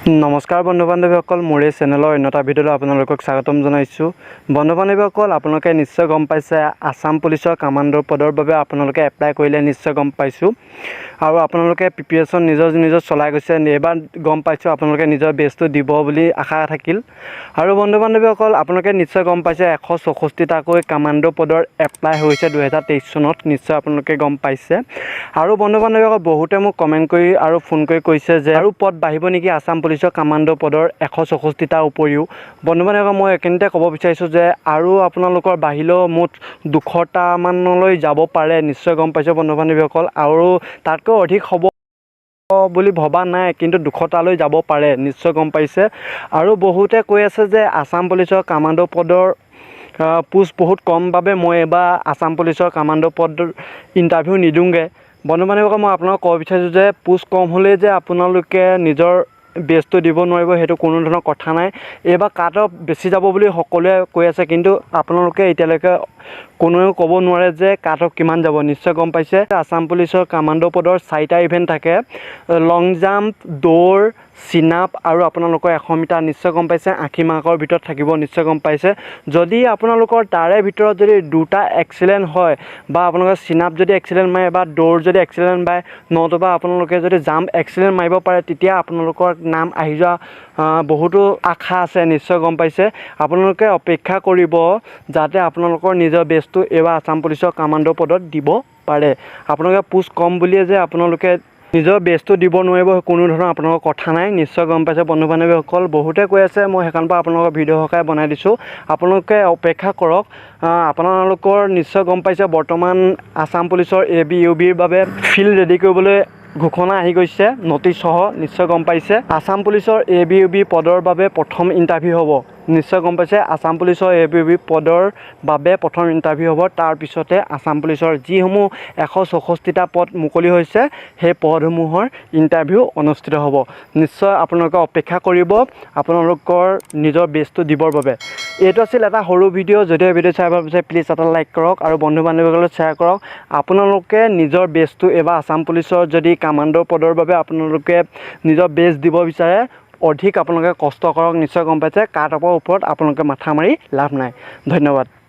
নমস্কাৰ বন্ধু বান্ধৱীসকল, মোৰ এই চেনেলৰ অন্য এটা ভিডিঅ'লৈ আপোনালোকক স্বাগতম জনাইছোঁ। বন্ধু বান্ধৱীসকল, আপোনালোকে নিশ্চয় গম পাইছে আসাম পুলিচৰ কামাণ্ডৰ পদৰ বাবে আপোনালোকে এপ্লাই কৰিলে নিশ্চয় গম পাইছোঁ। আৰু আপোনালোকে প্ৰিপেৰেশ্যন নিজৰ চলাই গৈছে। এইবাৰ গম পাইছোঁ আপোনালোকে নিজৰ বেষ্টটো দিব বুলি আশা থাকিল। আৰু বন্ধু বান্ধৱীসকল, আপোনালোকে নিশ্চয় গম পাইছে 164টাকৈ কামাণ্ডো পদৰ এপ্লাই হৈছে 2023 চনত। নিশ্চয় আপোনালোকে গম পাইছে। আৰু বন্ধু বান্ধৱীসকল, বহুতে মোক কমেণ্ট কৰি আৰু ফোন কৰি কৈছে যে আৰু পদ বাঢ়িব নেকি আসাম পুলিচৰ কামাণ্ডো পদৰ 164টাৰ উপৰিও। বন্ধু বান্ধৱীসকল, মই এইখিনিতে ক'ব বিচাৰিছোঁ যে আৰু আপোনালোকৰ বাঢ়িলেও মুঠ 200টামানলৈ যাব পাৰে। নিশ্চয় গম পাইছোঁ বন্ধু বান্ধৱীসকল, আৰু তাতকৈ অধিক হ'ব বুলি ভবা নাই, কিন্তু 200টালৈ যাব পাৰে। নিশ্চয় গম পাইছে। আৰু বহুতে কৈ আছে যে আসাম পুলিচৰ কামাণ্ডো পদৰ পোষ্ট বহুত কম বাবে মই এবাৰ আসাম পুলিচৰ কামাণ্ডো পদৰ ইণ্টাৰভিউ নিদিওঁগৈ। বন্ধু বান্ধৱীসকল, মই আপোনালোকক ক'ব বিচাৰিছোঁ যে পোষ্ট কম হ'লেই যে আপোনালোকে নিজৰ বেষ্টটো দিব নোৱাৰিব, সেইটো কোনো ধৰণৰ কথা নাই। এইবাৰ কাট অফ বেছি যাব বুলি সকলোৱে কৈ আছে, কিন্তু আপোনালোকে এতিয়ালৈকে কোনেও ক'ব নোৱাৰে যে কাট অফ কিমান যাব। নিশ্চয় গম পাইছে আসাম পুলিচৰ কামাণ্ডো পদৰ 4টা ইভেণ্ট থাকে: লং জাম্প, দৌৰ, চিনাপ আৰু আপোনালোকৰ 100 মিটাৰ। নিশ্চয় গম পাইছে 80 মাৰ্কৰ ভিতৰত থাকিব। নিশ্চয় গম পাইছে। যদি আপোনালোকৰ তাৰে ভিতৰত যদি 2টা এক্সিলেণ্ট হয়, বা আপোনালোকে চিনাপ যদি এক্সিলেণ্ট মাৰে বা দৌৰ যদি এক্সিলেণ্ট মাৰে, নতুবা আপোনালোকে যদি জাম্প এক্সিলেণ্ট মাৰিব পাৰে, তেতিয়া আপোনালোকৰ নাম আহি যোৱা বহুতো আশা আছে। নিশ্চয় গম পাইছে। আপোনালোকে অপেক্ষা কৰিব যাতে আপোনালোকৰ নিজৰ বেষ্টটো এইবাৰ আসাম পুলিচৰ কামাণ্ডো পদত দিব পাৰে। আপোনালোকে পোষ্ট কম বুলিয়ে যে আপোনালোকে নিজৰ বেষ্টটো দিব নোৱাৰিব, কোনো ধৰণৰ আপোনালোকৰ কথা নাই। নিশ্চয় গম পাইছে বন্ধু বান্ধৱীসকল, বহুতে কৈ আছে, মই সেইকাৰণে পৰা আপোনালোকৰ ভিডিঅ' সহায় বনাই দিছোঁ। আপোনালোকে অপেক্ষা কৰক। আপোনালোকৰ নিশ্চয় গম পাইছে বৰ্তমান আসাম পুলিচৰ AB UBৰ বাবে ফিল্ড ৰেডি কৰিবলৈ ঘোষণা আহি গৈছে, নটিছসহ। নিশ্চয় গম পাইছে আসাম পুলিচৰ AB UB পদৰ বাবে প্ৰথম ইণ্টাৰভিউ হ'ব। নিশ্চয় গম পাইছে আসাম পুলিচৰ AB UB পদৰ বাবে প্ৰথম ইণ্টাৰভিউ হ'ব। তাৰপিছতে আসাম পুলিচৰ যিসমূহ 164টা পদ মুকলি হৈছে, সেই পদসমূহৰ ইণ্টাৰভিউ অনুষ্ঠিত হ'ব। নিশ্চয় আপোনালোকে অপেক্ষা কৰিব আপোনালোকৰ নিজৰ বেষ্টটো দিবৰ বাবে। এইটো আছিল এটা সৰু ভিডিঅ'। যদি ভিডিঅ' চাই ভাল পাইছে, প্লিজ এটা লাইক কৰক আৰু বন্ধু বান্ধৱীসকলক শ্বেয়াৰ কৰক। আপোনালোকে নিজৰ বেষ্টটো এইবাৰ আসাম পুলিচৰ যদি কামাণ্ডো পদৰ বাবে আপোনালোকে নিজৰ বেষ্ট দিব বিচাৰে, অধিক আপোনালোকে কষ্ট কৰক। নিশ্চয় গম পাইছে কাট অফৰ ওপৰত আপোনালোকে মাথা মাৰি লাভ নাই। ধন্যবাদ।